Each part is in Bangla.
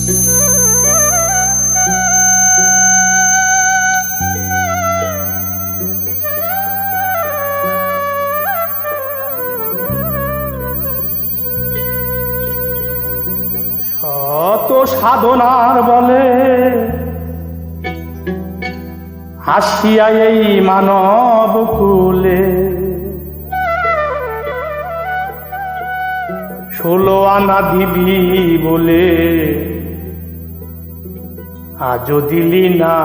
শত সাধনার বলে আসিয়া এই মানব কুলে 16 আনা দিবি বলে আজও দিলি না।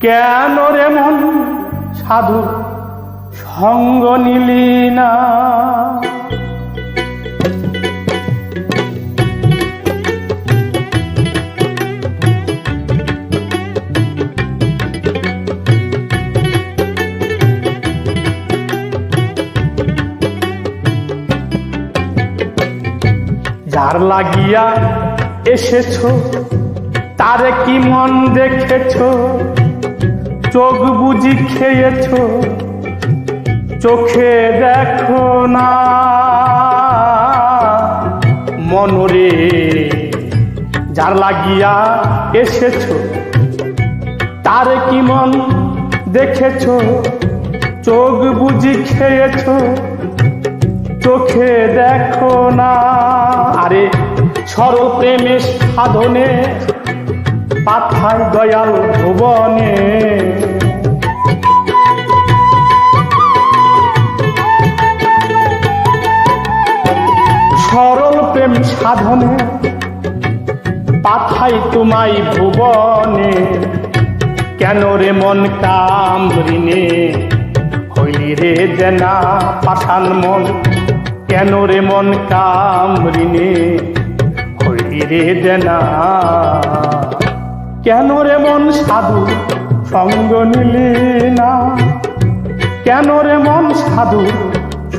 কেন রে মন সাধু সঙ্গ নিলি না? যার লাগিয়া এসেছো তারে কি মন দেখেছো? চোখ বুঝি খেয়েছো, চোখে দেখো না মনরে। যার লাগিয়া এসেছো তারে কি মন দেখেছো? চোখ বুঝি খেয়েছো, চোখে দেখো না। আরে সরল প্রেমের সাধনে পাঠায় দয়াল ভুবনে। সরল প্রেম সাধনে পাঠাই তোমায় ভুবনে। কেন রে মন কামরিনে হইলি রে দেনা পাঠান মন? কেন রে মন কামরিনে হইলি রে দেনা? কেন রে মন সাধু সঙ্গ নিলি না? কেন রে মন সাধু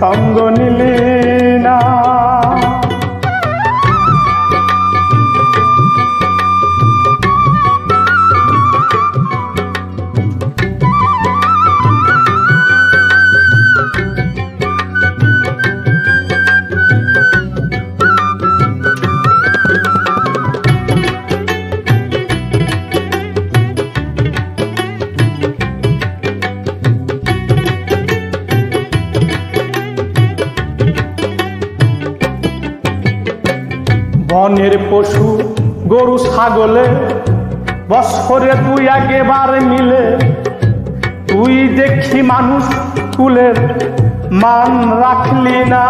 সঙ্গ নিলি না? বনের পশু গরু ছাগলে বছরে 2-1 বার মিলে। তুই দেখি মানুষ কুলের মান রাখলি না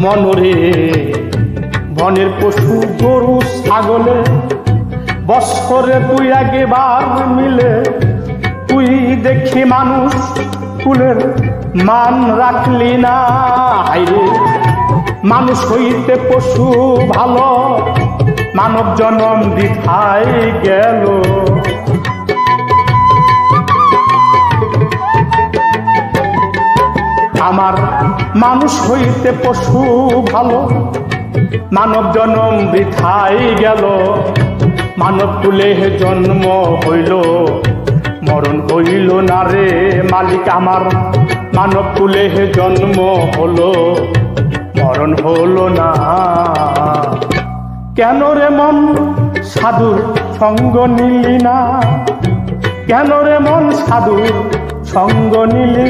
মনরে। বনের পশু গরু ছাগলে বছরে 2-1 বার মিলে। তুই দেখি মানুষ কুলের মান রাখলি না। হাইরে মানুষ হইতে পশু ভালো, মানব জনম দিথাই গেল। আমার মানুষ হইতে পশু ভালো, মানব জনম বৃথাই গেল। মানব কুলে জন্ম হইল, মরণ হইল না রে মালিক আমার। মানব কুলে জন্ম হলো, মরণ হলো না। কেন রে মন সাধুর সঙ্গ নিলি না? কেন রে মন সাধুর সঙ্গ নিলি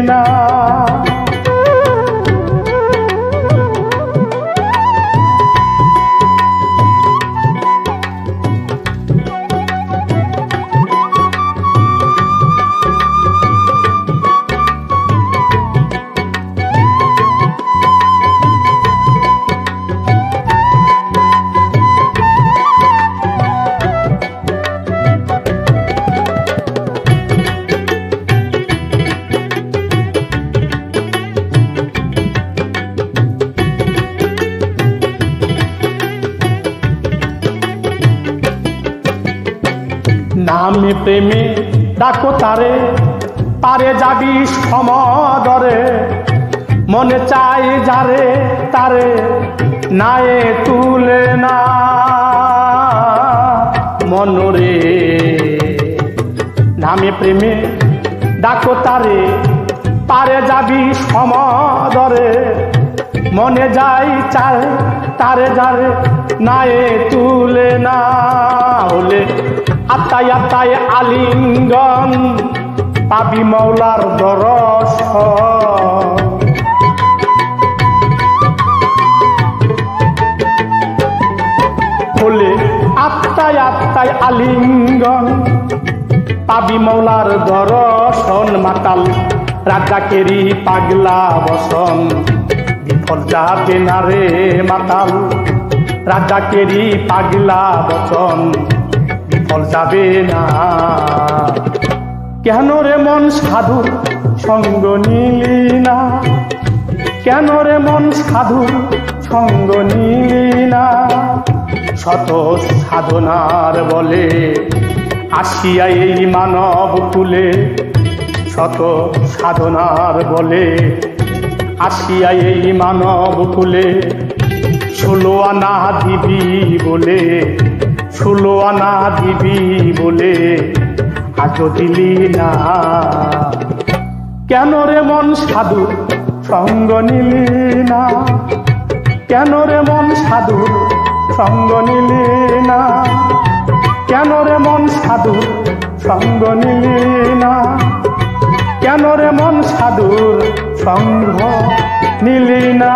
না? নামে প্রেমে ডাকো তারে, পারে যাবি সমদরে। মনে চাই যারে তারে নায়ে তুলে না মনরে। নামে প্রেমে ডাকো তারে, পারে যাবি সমাদরে, মনে যাই চায় তারে যারে নায়ে তুলে না হলে আত্মায় আত্মায় আলিঙ্গন পাবি মৌলার দর্শন। বলে আত্মায় আত্মায় আলিঙ্গন পাবি মৌলার দর্শন। মাতাল রাজাকেরই পাগলা বসন বিফল যাবে না রে মাতাল, রাজাকেরই পাগলা বচন বিফল যাবে না। কেন রে মন সাধুর সঙ্গ নিলি না, কেন রে মন সাধুর সঙ্গ নিলি না। শত সাধনার বলে আসিয়া এই মানব কুলে, শত সাধনার বলে আসিয়া এই মানব কুলে। 16 আনা দিবি বলে, 16 আনা দিবি বলে আজও দিলি না। কেন রে মন সাধুর সঙ্গ নিলি না, কেন রে মন সাধুর সঙ্গ নিলি না, কেন রে মন সাধুর সঙ্গ নিলি না, কেন রে মন সাধুর সঙ্গ নিলি না।